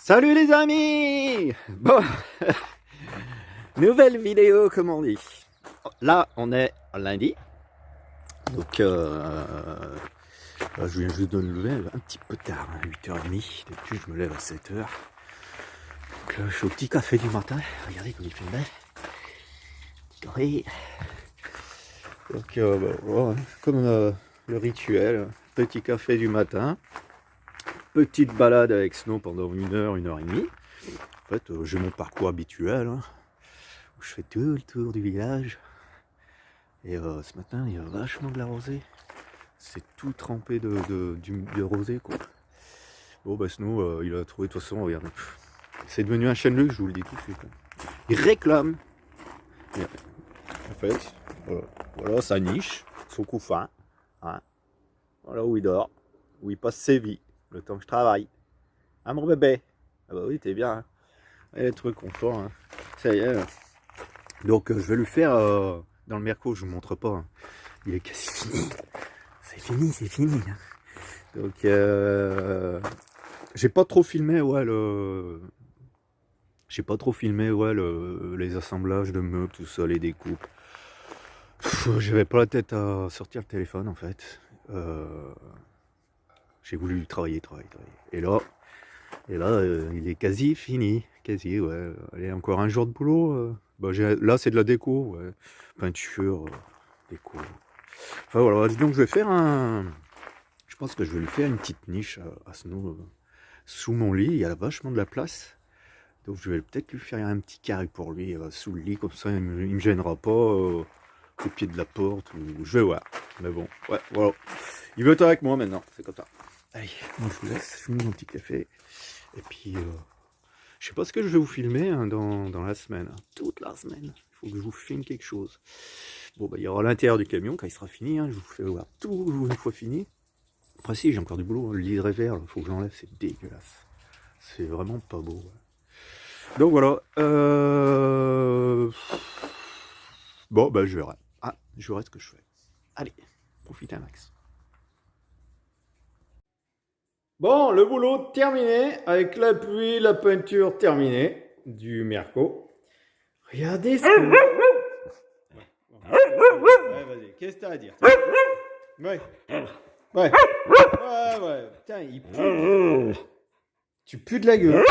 Salut les amis! Bon, nouvelle vidéo comme on dit. Là, on est lundi. Donc, je viens juste de me lever un petit peu tard, hein, 8h30. Depuis, je me lève à 7h. Donc là, je suis au petit café du matin. Regardez comme il fait belle. Petit café. Donc, voilà, comme le rituel, petit café du matin. Petite balade avec Snow pendant 1h30. En fait, j'ai mon parcours habituel, hein, où je fais tout le tour du village. Et ce matin, il y a vachement de la rosée. C'est tout trempé de rosée, quoi. Bon, bah Snow, il a trouvé, de toute façon, regardez. C'est devenu un chien de luxe, je vous le dis tout de suite. Il réclame. Et, en fait, voilà sa niche, son couffin. Hein. Voilà où il dort, où il passe ses vies. Le temps que je travaille. Ah mon bébé. Ah bah oui, t'es bien. Hein. Il a trouvé confort. Hein. Ça y est. Donc je vais lui faire dans le merco, je vous montre pas. Hein. Il est quasi fini. C'est fini. Hein. Donc j'ai pas trop filmé les assemblages de meubles, tout ça, les découpes. J'avais pas la tête à sortir le téléphone en fait. J'ai voulu travailler. Et là, il est quasi fini. Quasi, ouais. Allez, encore un jour de boulot. Bah, là, c'est de la déco, ouais. Peinture, déco. Enfin, voilà. Donc, je vais faire je pense que je vais lui faire une petite niche à Snow sous mon lit. Il y a vachement de la place. Donc, je vais peut-être lui faire un petit carré pour lui sous le lit. Comme ça, il me gênera pas au pied de la porte. Ou je vais voir. Mais bon, ouais, voilà. Il veut être avec moi maintenant. C'est comme ça. Allez, moi je vous laisse, je finis mon petit café. Et puis, je sais pas ce que je vais vous filmer hein, dans la semaine. Hein. Toute la semaine. Il faut que je vous filme quelque chose. Bon, bah, il y aura l'intérieur du camion quand il sera fini. Hein, je vous fais voir tout une fois fini. Après, si, j'ai encore du boulot. Hein, le livret vert, il faut que j'enlève. C'est dégueulasse. C'est vraiment pas beau. Ouais. Donc voilà. Bon, bah, je verrai. Ah, je verrai ce que je fais. Allez, profitez un max. Bon, le boulot terminé, avec la pluie, la peinture terminée du Merco. Regardez ce que... Ouais, vas-y, qu'est-ce que t'as à dire? Ouais. Putain, il pue. Tu pues de la gueule.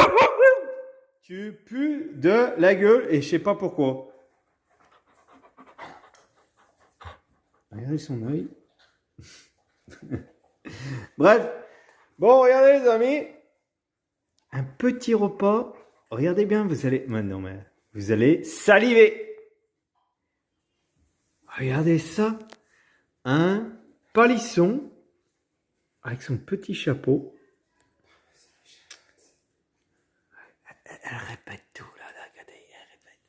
Tu pues de la gueule et je sais pas pourquoi. Regardez son œil. Bref. Bon, regardez les amis, un petit repas. Regardez bien, vous allez saliver. Regardez ça, un palisson avec son petit chapeau. Elle répète tout là, regardez, elle répète.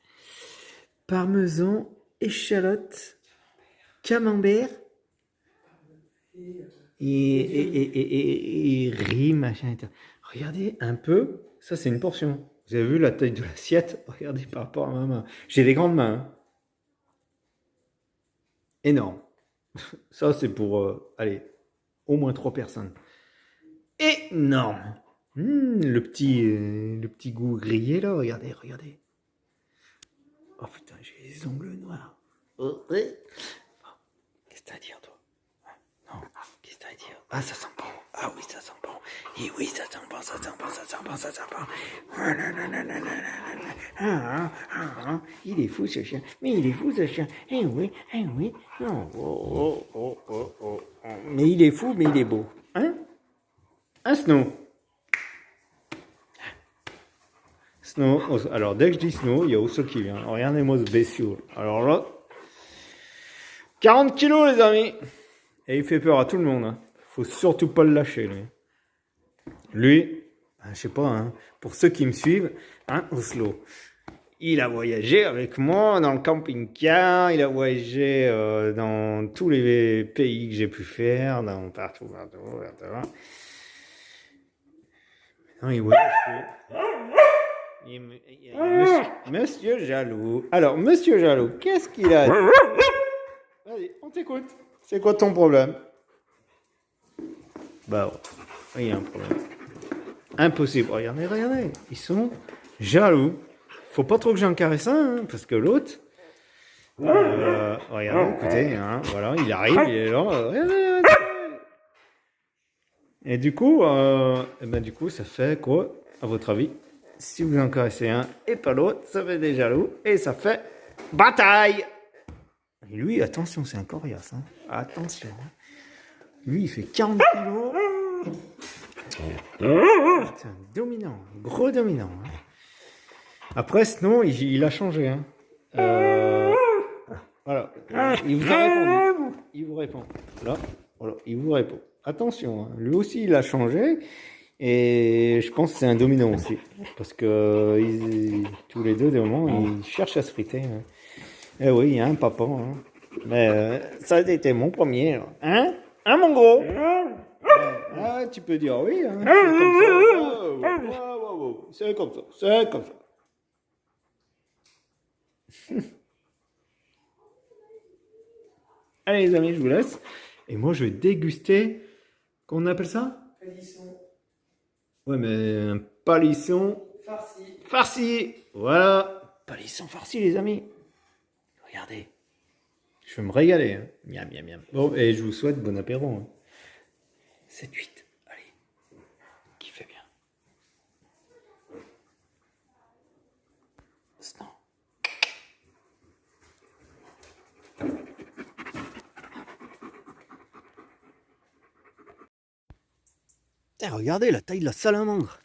Parmesan, échalote, camembert. Et riz, machin. Regardez un peu, ça c'est une portion. Vous avez vu la taille de l'assiette? Regardez par rapport à ma main. J'ai des grandes mains. Hein. Énorme. Ça c'est pour, allez, au moins 3 personnes. Énorme. Le petit goût grillé là, regardez. Oh putain, j'ai les ongles noirs. Oh, ouais. Qu'est-ce que t'as à dire toi? Non, qu'est-ce que t'as à dire? Ah, ça sent bon. Ah oui, ça sent bon. Et oui, ça sent bon. Il est fou ce chien. Mais il est fou ce chien. Eh oui. Oh. Mais il est fou, mais il est beau. Hein? Un Snow. Alors dès que je dis Snow, il y a Osso qui vient. Regardez-moi ce bestiole. Alors là, 40 kilos les amis. Et il fait peur à tout le monde. Hein. Faut surtout pas le lâcher, lui. Je sais pas, hein, pour ceux qui me suivent, hein, Oslo. Il a voyagé avec moi dans le camping-car. Il a voyagé dans tous les pays que j'ai pu faire, partout. Non, il voyage. Monsieur Jaloux. Alors, Monsieur Jaloux, qu'est-ce qu'il a dit? Allez, on t'écoute. C'est quoi ton problème? Bah, il y a un problème. Impossible. Regardez, regardez. Ils sont jaloux. Faut pas trop que j'en caresse un, hein, parce que l'autre... regardez, écoutez, hein, voilà, il arrive, il est là. Regardez. Et du coup, du coup, ça fait quoi, à votre avis? Si vous en caressez un et pas l'autre, ça fait des jaloux et ça fait bataille. Et lui, attention, c'est un coriace. Hein. Attention. Hein. Lui, il fait 40 kilos. C'est un dominant, gros dominant. Hein. Après, sinon, il a changé. Hein. Voilà. Il vous a répondu. Il vous répond. Là, voilà, il vous répond. Attention, hein. Lui aussi, il a changé. Et je pense que c'est un dominant aussi. Parce que tous les deux, des moments, ils cherchent à se friter. Hein. Eh oui, il y a un papa. Hein. Mais ça a été mon premier. Là. Hein? Hein, mon gros? Ah, tu peux dire oui. Hein. C'est comme ça. C'est comme ça. Allez, les amis, je vous laisse. Et moi, je vais déguster. Qu'on appelle ça? Palisson. Ouais, mais un palisson Farci. farci. Voilà. Palisson farci, les amis. Regardez. Je vais me régaler. Hein. Miam, miam, miam. Bon, et je vous souhaite bon apéro. Hein. 7-8. Allez. Kiffez bien. Stan. Putain, regardez la taille de la salamandre.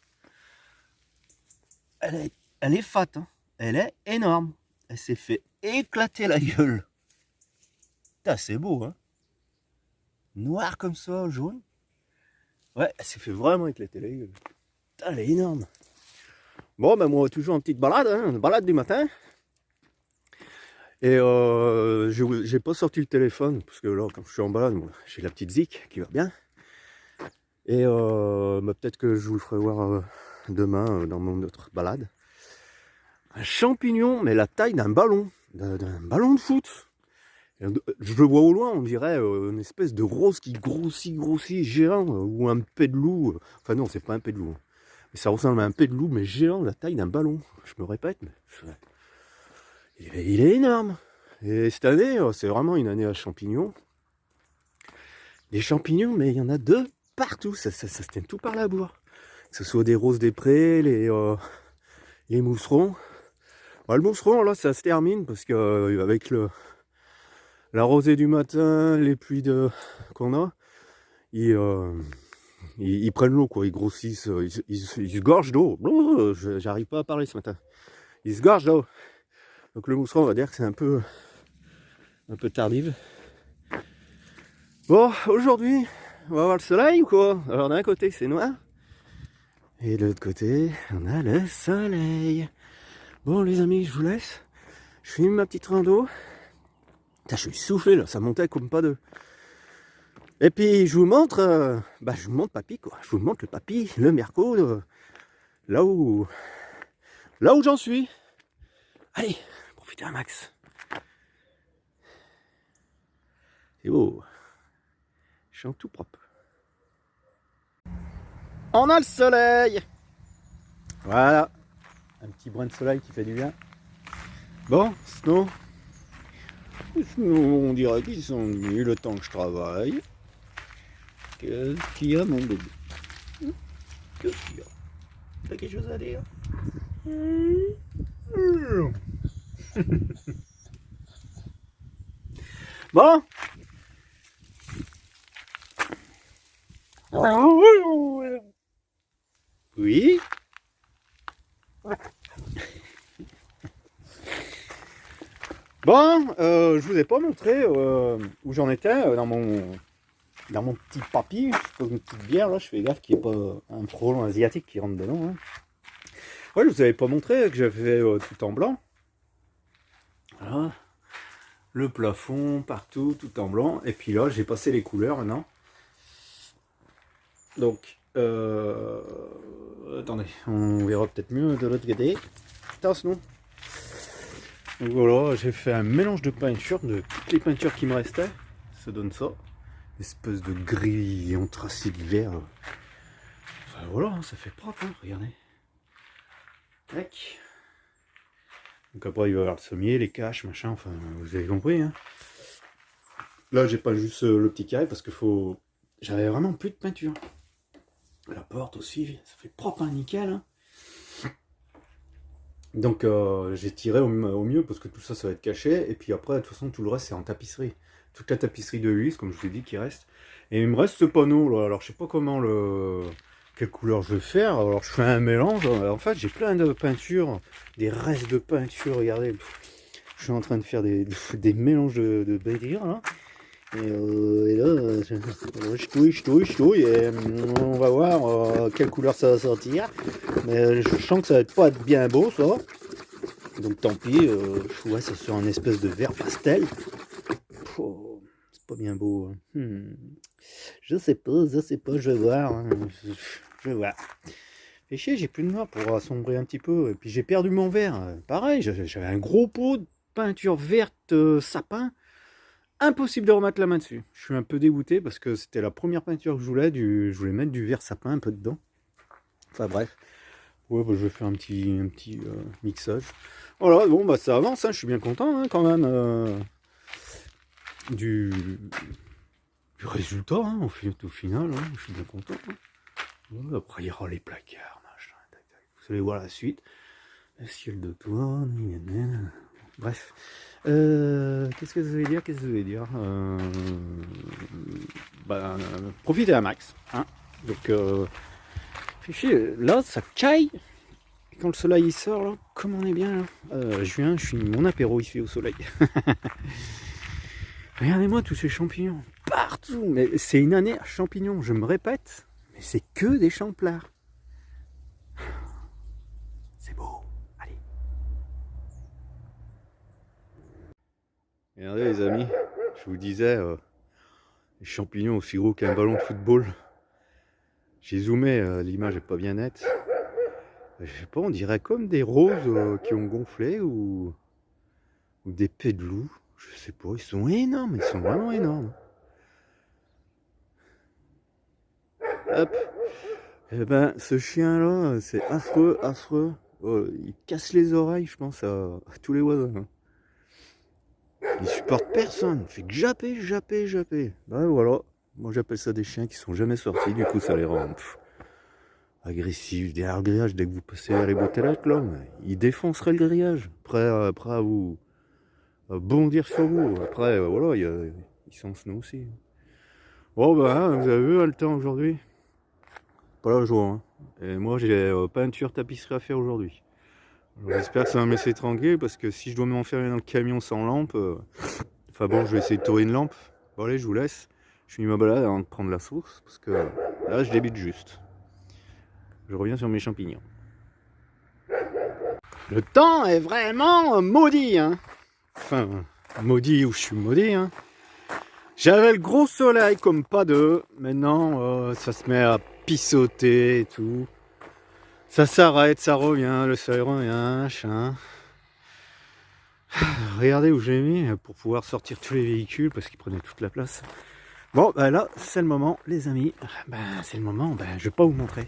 Elle est fat. Hein. Elle est énorme. Elle s'est fait éclater la gueule. Putain, c'est beau, hein. Noir comme ça, jaune. Ouais, elle s'est fait vraiment éclater la gueule. Putain, elle est énorme. Bon, ben moi, toujours en petite balade, hein, une balade du matin. Et j'ai pas sorti le téléphone, parce que là, quand je suis en balade, j'ai la petite Zik qui va bien. Et peut-être que je vous le ferai voir demain dans mon autre balade. Un champignon, mais la taille d'un ballon de foot. Je le vois au loin, on dirait une espèce de rose qui grossit, géant, ou un pet de loup. Enfin non, c'est pas un pet de loup. Mais ça ressemble à un pet de loup, mais géant, la taille d'un ballon. Je me répète, mais il est énorme. Et cette année, c'est vraiment une année à champignons. Des champignons, mais il y en a deux partout. Ça se tient tout par la bourre. Que ce soit des roses des prés, les mousserons. Ouais, le mousseron, là, ça se termine parce que avec la rosée du matin, les pluies qu'on a, ils prennent l'eau, quoi. Ils grossissent, ils se gorgent d'eau. J'arrive pas à parler ce matin. Ils se gorgent d'eau. Donc le mousseron, on va dire que c'est un peu tardif. Bon, aujourd'hui, on va voir le soleil ou quoi? Alors d'un côté, c'est noir. Et de l'autre côté, on a le soleil. Bon, les amis, je vous laisse. Je finis ma petite rando. Putain, je suis soufflé là, ça montait comme pas deux. Et puis je vous montre, je vous montre papy quoi. Je vous montre le papy, le merco, là où j'en suis. Allez, profitez un max. C'est beau. Je suis en tout propre. On a le soleil. Voilà, un petit brin de soleil qui fait du bien. Bon, sinon on dirait qu'ils sont venus le temps que je travaille. Qu'est-ce qu'il y a, mon bébé? Qu'est-ce qu'il y a? T'as quelque chose à dire? Bon. Oui. Bon, je vous ai pas montré où j'en étais dans mon petit papy. Je pose une petite bière là, je fais gaffe qu'il n'y ait pas un frelon asiatique qui rentre dedans. Hein. Ouais, je vous avais pas montré que j'avais tout en blanc. Voilà. Le plafond, partout, tout en blanc. Et puis là, j'ai passé les couleurs maintenant. Donc, attendez, on verra peut-être mieux de l'autre côté. Attention. Donc voilà, j'ai fait un mélange de peinture, de toutes les peintures qui me restaient. Ça donne ça. Une espèce de gris anthracite vert. Enfin voilà, ça fait propre, hein, regardez. Tac. Donc après il va y avoir le sommier, les caches, machin, enfin vous avez compris. Hein. Là j'ai pas juste le petit carré parce que faut. J'avais vraiment plus de peinture. La porte aussi, ça fait propre, hein, nickel. Hein. Donc j'ai tiré au mieux parce que tout ça, ça va être caché. Et puis après, de toute façon, tout le reste, c'est en tapisserie. Toute la tapisserie de Ulysse, comme je vous ai dit, qui reste. Et il me reste ce panneau là. Alors je sais pas comment quelle couleur je vais faire. Alors je fais un mélange. En fait, j'ai plein de peintures, des restes de peinture. Regardez, je suis en train de faire des mélanges de peinture là. Et là, je touille, et on va voir quelle couleur ça va sortir. Mais je sens que ça va pas être bien beau, ça. Donc tant pis, ouais, c'est sur un espèce de vert pastel. C'est pas bien beau. Hein. Je sais pas, je vais voir. Hein. Je vais voir. Fait chier, j'ai plus de noir pour assombrir un petit peu. Et puis j'ai perdu mon vert. Pareil, j'avais un gros pot de peinture verte sapin. Impossible de remettre la main dessus. Je suis un peu dégoûté parce que c'était la première peinture que je voulais. Je voulais mettre du vert sapin un peu dedans. Enfin bref. Ouais, bah, je vais faire un petit mixage. Voilà, bon bah ça avance, hein, je suis bien content hein, quand même du résultat hein, au final, hein, je suis bien content. Hein. Ouais, après il y aura les placards, machin, tac, tac. Vous allez voir la suite. Le ciel de toit, bref. Qu'est-ce que je vais dire, bah, profitez à max. Hein. Donc, fichier, là, ça caille. Et quand le soleil il sort, là, comme on est bien, là. Je finis mon apéro ici au soleil. Regardez-moi tous ces champignons, partout. Mais c'est une année à champignons, je me répète, mais c'est que des champlards. C'est beau. Allez. Regardez les amis, je vous disais, les champignons aussi gros qu'un ballon de football. J'ai zoomé, l'image est pas bien nette. Je sais pas, on dirait comme des roses qui ont gonflé ou des pets de loup. Je sais pas, ils sont énormes, ils sont vraiment énormes. Hop. Et ben, ce chien-là, c'est affreux, affreux. Oh, il casse les oreilles, je pense, à tous les voisins. Il supporte personne, il fait que japper. Ben voilà, moi j'appelle ça des chiens qui sont jamais sortis, du coup ça les rend agressifs. Derrière le grillage, dès que vous passez à les bouteillettes, là, ils défonceraient le grillage, prêt à vous bondir sur vous. Après, voilà, ils sont snow aussi. Bon ben, vous avez vu le temps aujourd'hui. Pas la joie, hein. Et moi j'ai peinture, tapisserie à faire aujourd'hui. J'espère que ça va me laisser tranquille parce que si je dois m'enfermer dans le camion sans lampe, enfin bon, je vais essayer de trouver une lampe. Bon allez, je vous laisse. Je finis ma balade avant de prendre la source parce que là je débute juste. Je reviens sur mes champignons. Le temps est vraiment maudit, hein. Enfin, maudit ou je suis maudit, hein. J'avais le gros soleil comme pas deux. Maintenant, ça se met à pissoter et tout. Ça s'arrête, ça revient, le soleil revient, machin. Regardez où j'ai mis pour pouvoir sortir tous les véhicules parce qu'ils prenaient toute la place. Bon, ben là, c'est le moment, les amis. Ben, c'est le moment, ben, je vais pas vous montrer.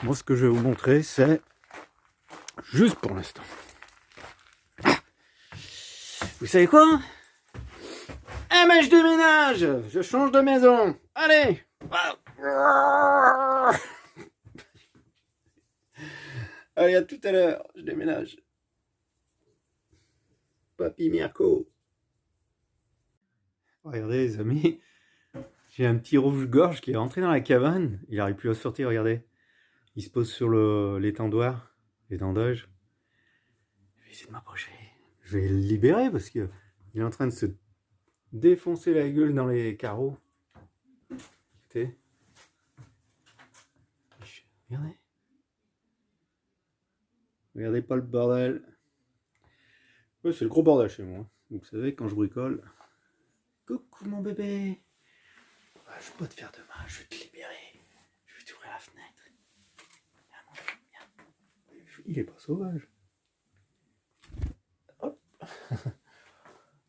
Moi, ce que je vais vous montrer, c'est juste pour l'instant. Vous savez quoi? Eh ben, je déménage! Je change de maison! Allez! Allez, à tout à l'heure, je déménage. Papy Mirko. Regardez les amis, j'ai un petit rouge-gorge qui est rentré dans la cabane. Il n'arrive plus à sortir, regardez. Il se pose sur l'étendoir, l'étendage. Je vais essayer de m'approcher. Je vais le libérer parce qu'il est en train de se défoncer la gueule dans les carreaux. Écoutez. Regardez. Regardez pas le bordel. Ouais, c'est le gros bordel chez moi. Vous savez, quand je bricole. Coucou mon bébé. Je vais pas te faire de mal, je vais te libérer. Je vais t'ouvrir la fenêtre. Viens. Il est pas sauvage. Hop.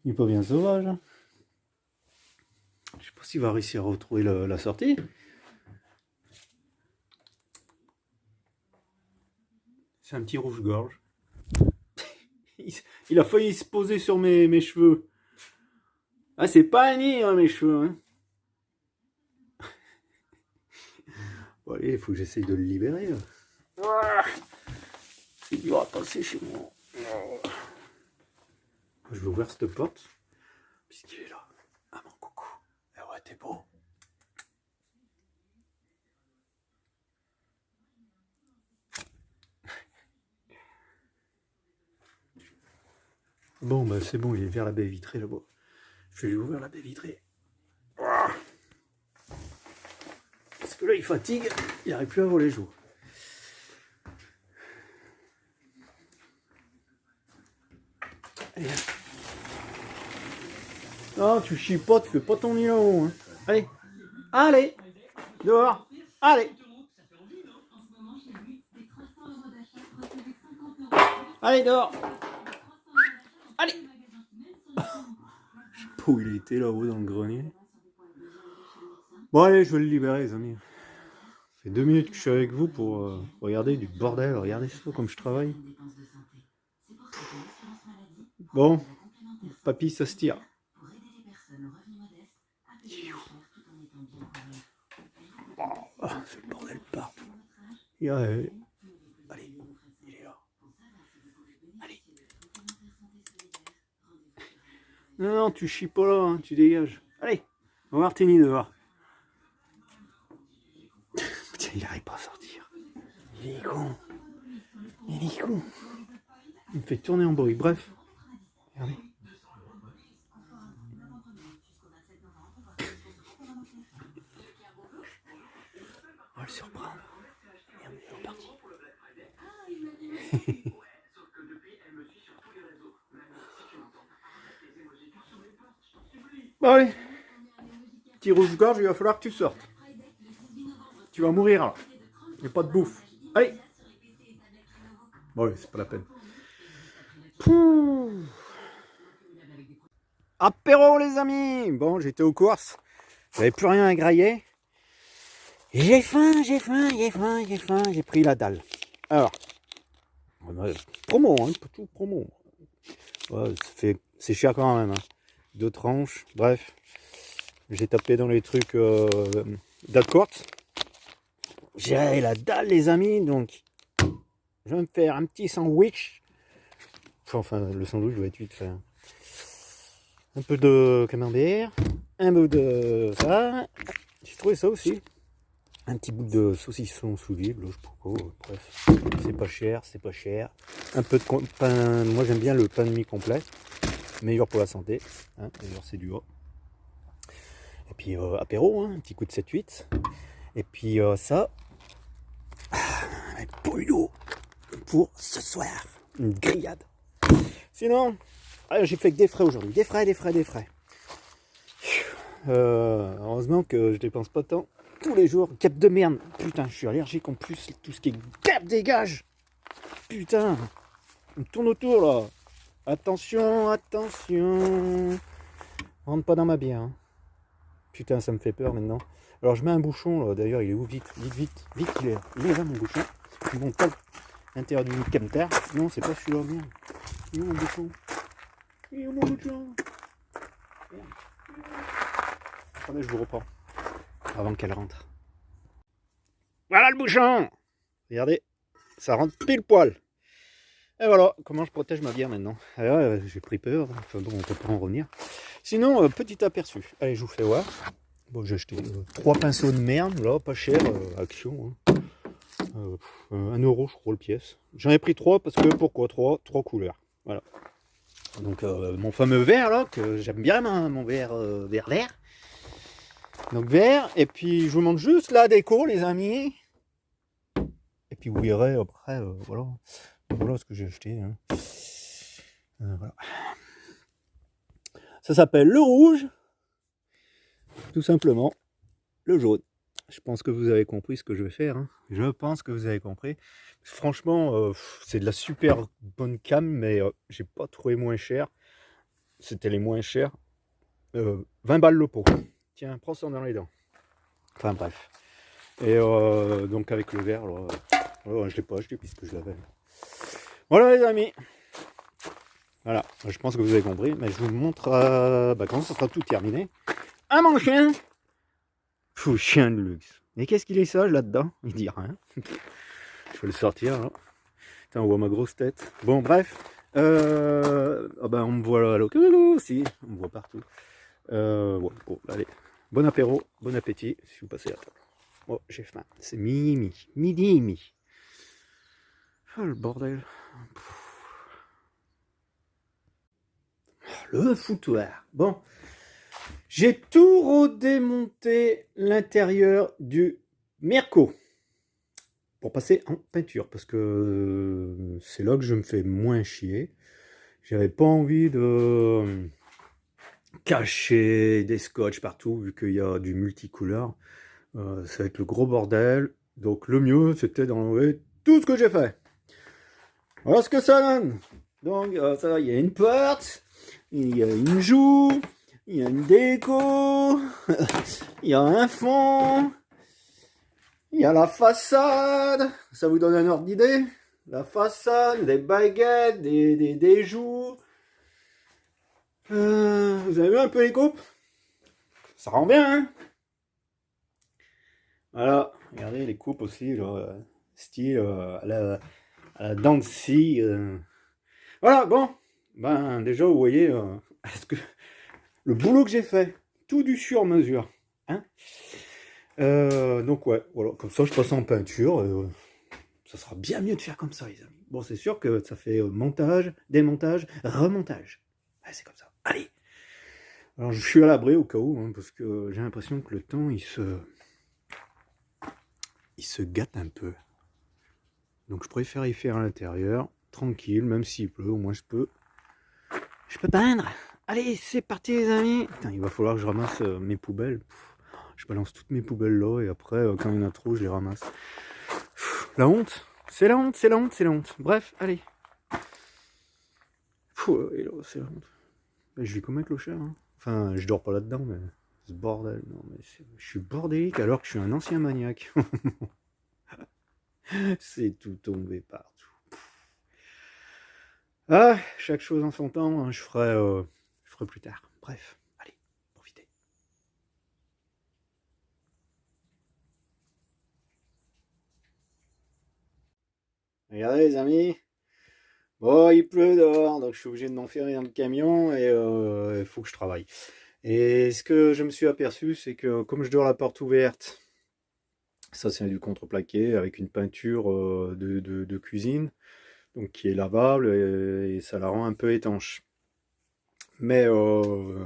Il est pas bien sauvage. Hein. Je sais pas s'il va réussir à retrouver la sortie. C'est un petit rouge-gorge. Il a failli se poser sur mes cheveux. Ah, c'est pas un nid, hein, mes cheveux. Hein. Bon, allez, il faut que j'essaye de le libérer. Là. Ah, c'est dur à passer chez moi. Je vais ouvrir cette porte. Puisqu'il est là. Ah, mon coucou. Eh ouais, t'es beau. Bon, bah c'est bon, il est vers la baie vitrée là-bas. Je vais lui ouvrir la baie vitrée. Parce que là, il fatigue, il n'arrive plus à voler les jours. Non, tu chies pas, tu fais pas ton nylon. Hein. Allez, allez, dehors, allez. Allez, dehors. Allez. Je sais pas où il était là-haut dans le grenier. Bon, allez, je vais le libérer, les amis. Ça fait 2 minutes que je suis avec vous pour regarder du bordel. Regardez ça comme je travaille. Bon, papy, ça se tire. Oh, c'est le bordel partout. Allez, il est là. Allez. Non, non, tu chies pas là, hein, tu dégages. Allez, on va voir tes nids dehors. Putain, il n'arrive pas à sortir. Il est con. Il est con. Il me fait tourner en bruit. Bref. Regardez. On va le surprendre. Merde, il est reparti. Bon allez. Petit rouge-gorge, il va falloir que tu sortes. Tu vas mourir là. Il n'y a pas de bouffe. Allez. Bon oui, c'est pas la peine. Pouh. Apéro les amis. Bon, j'étais aux courses. J'avais plus rien à grailler. J'ai faim, j'ai pris la dalle. Alors, promo, hein, tout promo. Ouais, c'est cher quand même. Hein. 2 tranches, bref. J'ai tapé dans les trucs d'Alcourt. J'ai la dalle les amis, donc je vais me faire un petit sandwich. Enfin, le sandwich va être vite fait. Un peu de camembert, un peu de ça. J'ai trouvé ça aussi. Un petit bout de saucisson sous vide, je sais pas quoi, bref. C'est pas cher, Un peu de pain, moi j'aime bien le pain de mie complet. Meilleur pour la santé, hein, d'ailleurs c'est du haut. Et puis apéro, hein, un petit coup de 7-8. Et puis ça, un pollo pour ce soir, une grillade. Sinon, j'ai fait que des frais aujourd'hui, des frais. Heureusement que je dépense pas tant. Tous les jours, cap de merde. Putain, je suis allergique en plus. Tout ce qui est cap dégage. Putain. On tourne autour là. Attention. Rentre pas dans ma bière. Hein. Putain, ça me fait peur maintenant. Alors je mets un bouchon là. D'ailleurs, il est où? Vite. Il est là mon bouchon. Je monte pas l'intérieur du camtar. Non, c'est pas celui-là. Merde. Il est où mon bouchon? Attendez, je vous reprends. Avant qu'elle rentre. Voilà le bouchon. Regardez, ça rentre pile poil. Et voilà, comment je protège ma bière maintenant. Alors, j'ai pris peur, enfin bon, on peut pas en revenir. Sinon, petit aperçu. Allez, je vous fais voir. Bon, j'ai acheté 3 pinceaux de merde, là, pas cher, Action. Hein. 1 euro, je crois, le pièce. J'en ai pris 3 parce que, pourquoi 3 couleurs. Voilà. Donc, mon fameux vert, là, que j'aime bien, mon vert vert. Donc vert, et puis je vous montre juste la déco les amis. Et puis vous verrez après, voilà ce que j'ai acheté. Hein. Voilà. Ça s'appelle le rouge, tout simplement, le jaune. Je pense que vous avez compris ce que je vais faire. Hein. Je pense que vous avez compris. Franchement, c'est de la super bonne cam, mais j'ai pas trouvé moins cher. C'était les moins chers. 20 balles le pot. Tiens, prends ça dans les dents. Enfin bref. Et donc avec le verre, alors, je l'ai pas acheté puisque je l'avais. Voilà les amis. Voilà, je pense que vous avez compris, mais je vous montre quand ça sera tout terminé. Ah mon chien. Fou, chien de luxe. Et qu'est-ce qu'il est sage là-dedans? Il dit rien. Je vais le sortir là. Putain, on voit ma grosse tête. Bon, bref. On me voit là, si, on me voit partout. Bon, allez. Bon apéro, bon appétit, si vous passez à table. Oh, j'ai faim. C'est midi et demi. Oh, le bordel. Le foutoir. Bon. J'ai tout redémonté l'intérieur du Merco pour passer en peinture parce que c'est là que je me fais moins chier. J'avais pas envie de cacher des scotch partout vu qu'il y a du multicouleur. Ça va être le gros bordel. Donc le mieux c'était d'enlever tout ce que j'ai fait. Voilà ce que ça donne. Donc ça, il y a une porte, il y a une joue. Il y a une déco, il y a un fond, il y a la façade, ça vous donne un ordre d'idée? La façade, des baguettes, des joues. Vous avez vu un peu les coupes? Ça rend bien, hein? Voilà, regardez les coupes aussi, genre, style à la dent de scie. Voilà, bon, ben déjà vous voyez, est-ce que le boulot que j'ai fait, tout du sur-mesure. Hein, donc ouais, voilà, comme ça je passe en peinture. Ça sera bien mieux de faire comme ça, les amis. Bon, c'est sûr que ça fait montage, démontage, remontage. Ouais, c'est comme ça. Allez. Alors je suis à l'abri au cas où, hein, parce que j'ai l'impression que le temps, il se gâte un peu. Donc je préfère y faire à l'intérieur, tranquille, même s'il pleut, au moins je peux peindre. Allez, c'est parti les amis. Putain, il va falloir que je ramasse mes poubelles. Je balance toutes mes poubelles là et après, quand il y en a trop, je les ramasse. La honte. C'est la honte, c'est la honte, c'est la honte. Bref, allez. C'est la honte. Je vis comme un clochard. Hein. Enfin, je dors pas là-dedans, mais ce bordel. Non, mais je suis bordélique alors que je suis un ancien maniaque. C'est tout tombé partout. Ah, chaque chose en son temps, hein, je ferai plus tard. Bref, allez, profitez. Regardez les amis. Bon, il pleut dehors, donc je suis obligé de m'enfermer dans le camion et il faut que je travaille. Et ce que je me suis aperçu, c'est que comme je dors la porte ouverte, ça c'est du contreplaqué avec une peinture de cuisine, donc qui est lavable et ça la rend un peu étanche. Mais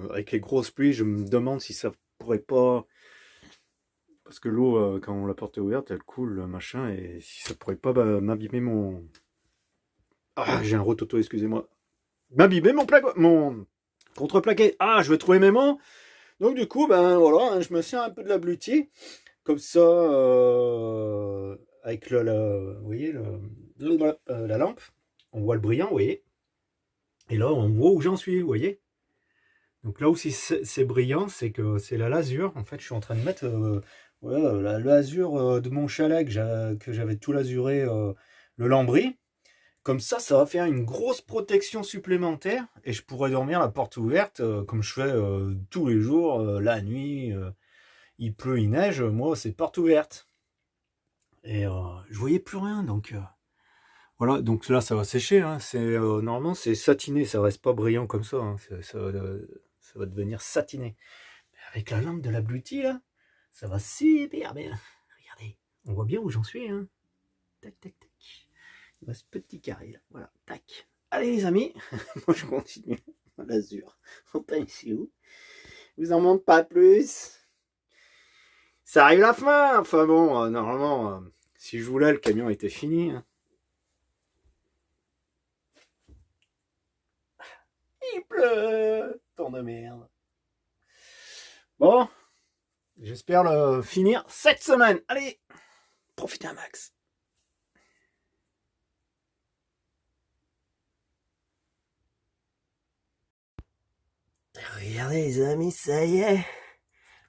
avec les grosses pluies, je me demande si ça pourrait pas... Parce que l'eau, quand la porte est ouverte, elle coule, machin, et si ça pourrait pas m'abîmer mon... Ah, j'ai un rototo, excusez-moi. M'abîmer mon contreplaqué. Ah, je vais trouver mes mots. Donc du coup, ben voilà, hein, je me sers un peu de l'abluti. Comme ça, avec vous voyez, la lampe, on voit le brillant, vous voyez. Et là, on voit où j'en suis, vous voyez. Donc là aussi, c'est brillant, c'est que c'est la lasure. En fait, je suis en train de mettre voilà, la lasure de mon chalet que j'avais tout lasuré, le lambris. Comme ça va faire une grosse protection supplémentaire et je pourrais dormir la porte ouverte comme je fais tous les jours, la nuit, il pleut, il neige, moi c'est porte ouverte. Et je voyais plus rien, donc voilà, donc là ça va sécher, hein. Normalement c'est satiné, ça reste pas brillant comme ça, hein. Ça va devenir satiné. Mais avec la lampe de l'abluti là, ça va super bien. Regardez, on voit bien où j'en suis, hein. Tac, tac, tac. Il y a ce petit carré là, voilà, tac. Allez les amis, moi je continue. L'azur, enfin ici où. Je vous en montre pas plus. Ça arrive la fin. Enfin bon, normalement, si je voulais, le camion était fini. Hein. Il pleut, tant de merde. Bon, j'espère le finir cette semaine. Allez, profitez un max. Regardez les amis, ça y est.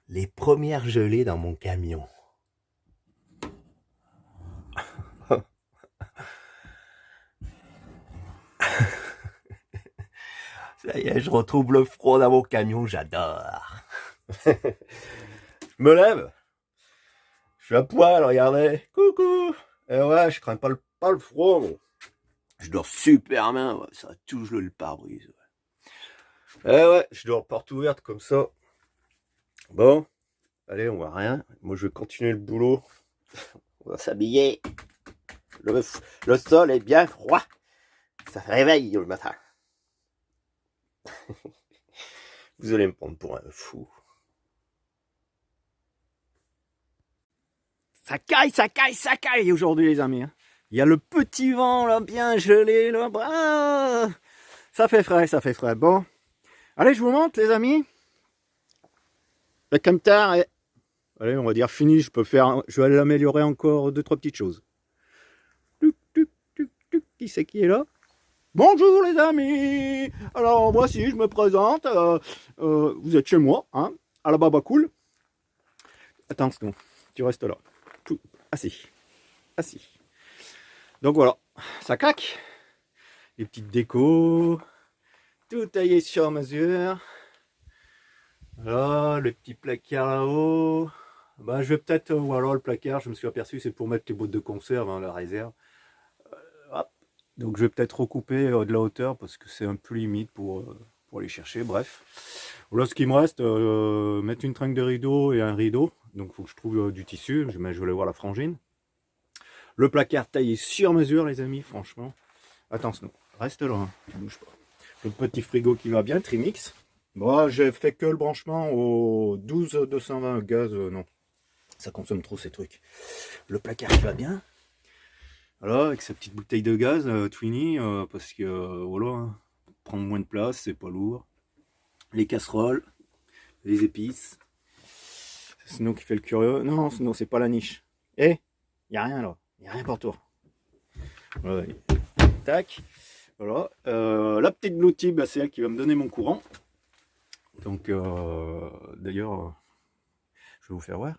Les premières gelées dans mon camion. Ça y est, je retrouve le froid dans mon camion, j'adore. Je me lève. Je suis à poil, regardez. Coucou. Et ouais, je crains pas le froid. Bon. Je dors super bien, ouais. Ça touche le pare-brise. Ouais. Et ouais, je dors porte ouverte comme ça. Bon, allez, on voit rien. Moi, je vais continuer le boulot. On va s'habiller. Le sol est bien froid. Ça réveille le matin. Vous allez me prendre pour un fou. Ça caille aujourd'hui, les amis. Il y a le petit vent là, bien gelé là. Ah, ça fait frais, ça fait frais. Bon, allez, je vous montre, les amis. Le camtar est, allez, on va dire fini. Je vais aller l'améliorer encore 2-3 petites choses. Qui c'est qui est là? Bonjour les amis. Alors voici, je me présente. Vous êtes chez moi, hein, à la Baba Cool. Attends, tu restes là. Assis. Donc voilà, ça claque. Les petites décos, tout taillé sur mesure. Voilà, le petit placard là-haut. Ben, je vais peut-être, voilà, le placard, je me suis aperçu, c'est pour mettre les boîtes de conserve, hein, la réserve. Hop. Donc je vais peut-être recouper de la hauteur parce que c'est un peu limite pour aller chercher, bref. Voilà ce qu'il me reste, mettre une tringle de rideau et un rideau. Donc il faut que je trouve du tissu, je vais aller voir la frangine. Le placard taillé sur mesure, les amis, franchement. Attention, reste là, hein, tu bouges pas. Le petit frigo qui va bien, Trimix. Bon, j'ai fait que le branchement au 12-220 gaz, non. Ça consomme trop ces trucs. Le placard qui va bien. Voilà, avec sa petite bouteille de gaz, Twinny, parce que, voilà, hein, prendre moins de place, c'est pas lourd. Les casseroles, les épices. Sinon qui fait le curieux. Non, sinon c'est pas la niche. Eh, y a rien là. Y a rien pour toi. Voilà. Tac. Voilà. La petite Blue Tip, c'est elle qui va me donner mon courant. Donc, d'ailleurs, je vais vous faire voir.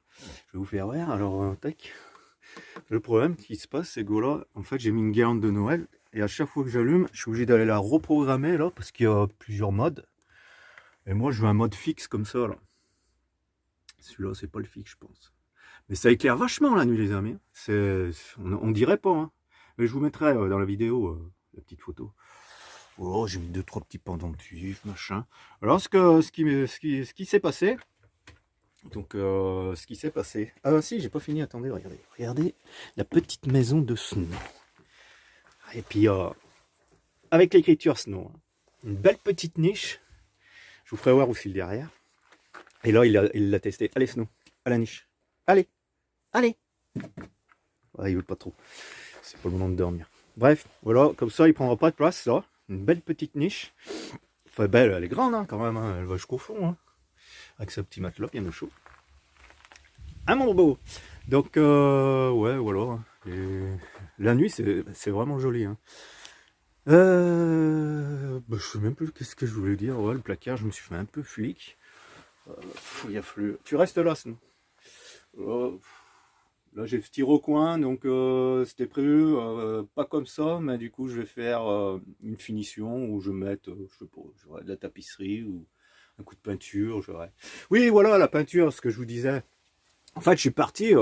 Alors, tac. Le problème qui se passe, c'est que là, en fait, j'ai mis une guirlande de Noël. Et à chaque fois que j'allume, je suis obligé d'aller la reprogrammer là, parce qu'il y a plusieurs modes. Et moi, je veux un mode fixe comme ça là. Celui-là, c'est pas le fixe, je pense. Mais ça éclaire vachement la nuit, les amis. On dirait pas, hein. Mais je vous mettrai dans la vidéo la petite photo. Oh, j'ai mis 2-3 petits pendentifs, machin. Alors, ce qui s'est passé. Donc, ce qui s'est passé. Ah, si, j'ai pas fini. Attendez, regardez la petite maison de Snow. Et puis, avec l'écriture Snow, hein. Une belle petite niche. Je vous ferai voir aussi le derrière. Et là, il l'a testé. Allez, Snow, à la niche. Allez. Ouais, il veut pas trop. C'est pas le moment de dormir. Bref, voilà, comme ça, il prendra pas de place, là. Une belle petite niche. Enfin, belle, elle est grande, hein, quand même. Hein. Elle va jusqu'au fond, hein. Avec sa petit matelas bien au chaud. Ah, mon beau. Donc, ouais, voilà. Et la nuit, c'est vraiment joli, hein. Je sais même plus qu'est-ce que je voulais dire. Ouais, le placard, je me suis fait un peu flic. Il a fallu... Tu restes là, sinon. Là, j'ai le petit recoin, donc c'était prévu pas comme ça, mais du coup, je vais faire une finition où je vais mettre, je sais pas, j'aurai de la tapisserie ou un coup de peinture. Oui, voilà, la peinture, ce que je vous disais. En fait, je suis parti,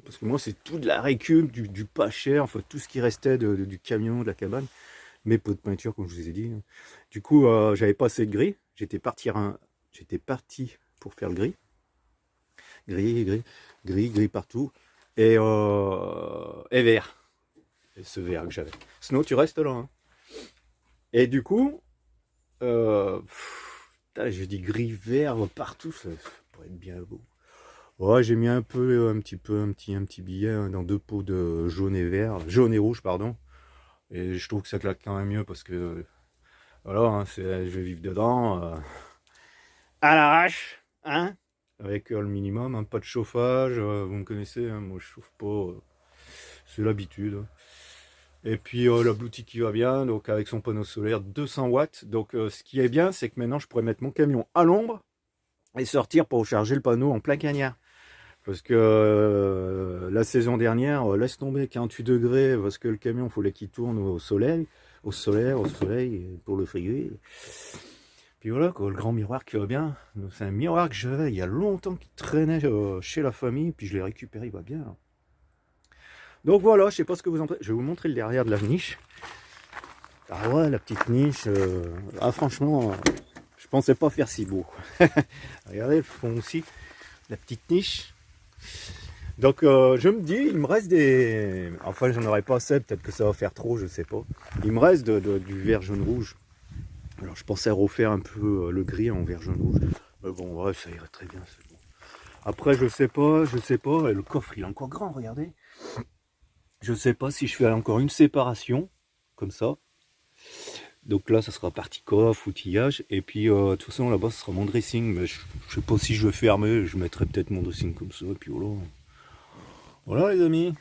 parce que moi, c'est tout de la récup, du pas cher, enfin, tout ce qui restait du camion, de la cabane. Mes pots de peinture, comme je vous ai dit. Du coup, j'avais pas assez de gris. J'étais parti pour faire le gris. Gris partout. Et vert. Et ce vert que j'avais. Sinon, tu restes là. Hein. Et du coup, je dis gris vert partout, ça pourrait être bien beau. Ouais, j'ai mis un petit billet dans 2 pots de jaune et rouge, pardon. Et je trouve que ça claque quand même mieux parce que voilà, hein, je vais vivre dedans à l'arrache, hein, avec le minimum, hein, pas de chauffage, vous me connaissez, hein, moi je chauffe pas, c'est l'habitude. Et puis la boutique qui va bien, donc avec son panneau solaire 200 watts. Donc ce qui est bien, c'est que maintenant je pourrais mettre mon camion à l'ombre et sortir pour charger le panneau en plein cagnard. Parce que la saison dernière, laisse tomber 48 degrés, parce que le camion, il fallait qu'il tourne au soleil, pour le frigo. Puis voilà quoi, le grand miroir qui va bien. C'est un miroir que j'avais il y a longtemps qui traînait chez la famille, puis je l'ai récupéré, il va bien. Donc voilà, je sais pas ce que vous en pensez. Je vais vous montrer le derrière de la niche. Ah ouais, la petite niche. Ah franchement, je pensais pas faire si beau. Regardez le fond aussi, la petite niche. Donc je me dis, il me reste des... Enfin j'en aurai pas assez, peut-être que ça va faire trop, je sais pas. Il me reste du vert jaune rouge. Alors je pensais refaire un peu le gris en vert jaune rouge. Mais bon, ouais, ça irait très bien, c'est bon. Après je sais pas, et le coffre il est encore grand, regardez. Je sais pas si je fais encore une séparation, comme ça. Donc là ça sera partie coffre, outillage. Et puis de toute façon là-bas ce sera mon dressing. Mais je sais pas si je vais fermer, je mettrai peut-être mon dressing comme ça. Et puis voilà. Voilà les amis.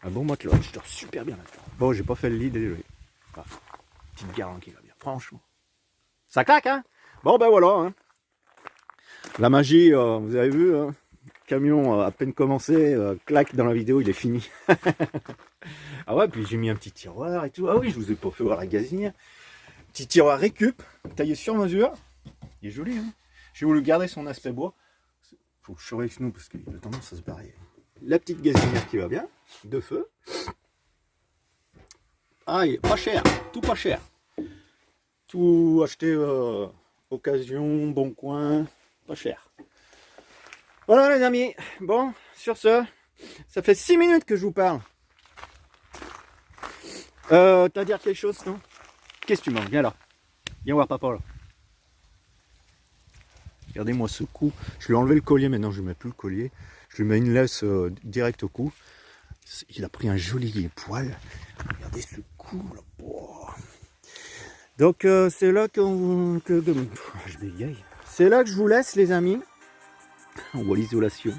Un bon matelas, je dors super bien là-dedans. Bon, j'ai pas fait le lit, désolé. Ah, petite garant qui va bien, franchement. Ça claque, hein. Bon, ben voilà. Hein. La magie, vous avez vu, hein, camion à peine commencé, claque dans la vidéo, il est fini. Ah ouais, puis j'ai mis un petit tiroir et tout. Ah oui, je vous ai pas fait voir la gazinière. Petit tiroir récup, taillé sur mesure. Il est joli, hein. J'ai voulu garder son aspect bois. Faut que je surveille nous parce qu'il a tendance à se barrer. La petite gazinière qui va bien, de feu. Ah, il est pas cher, tout pas cher. Tout acheté occasion, bon coin, pas cher. Voilà les amis, bon, sur ce, ça fait 6 minutes que je vous parle. T'as à dire quelque chose, non? Qu'est-ce que tu manges? Viens là. Viens voir papa là. Regardez-moi ce cou. Je lui ai enlevé le collier, maintenant je ne mets plus le collier. Je lui mets une laisse direct au cou. Il a pris un joli poil. Regardez ce cou là. Oh. Donc c'est là que je bégaye. C'est là que je vous laisse les amis. On voit l'isolation.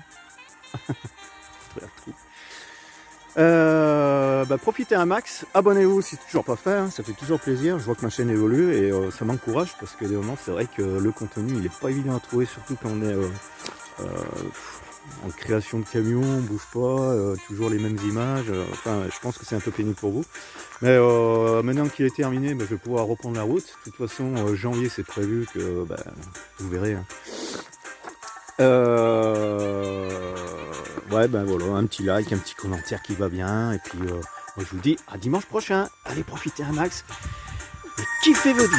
Profitez un max, abonnez-vous si c'est toujours pas fait, hein, ça fait toujours plaisir, je vois que ma chaîne évolue et ça m'encourage parce que des moments c'est vrai que le contenu il est pas évident à trouver, surtout quand on est en création de camion, on bouge pas, toujours les mêmes images, enfin je pense que c'est un peu pénible pour vous. Mais maintenant qu'il est terminé, je vais pouvoir reprendre la route. De toute façon janvier c'est prévu que vous verrez. Hein. Ouais, voilà, un petit like, un petit commentaire qui va bien. Et puis, moi, je vous dis à dimanche prochain. Allez, profitez un max et kiffez votre vie.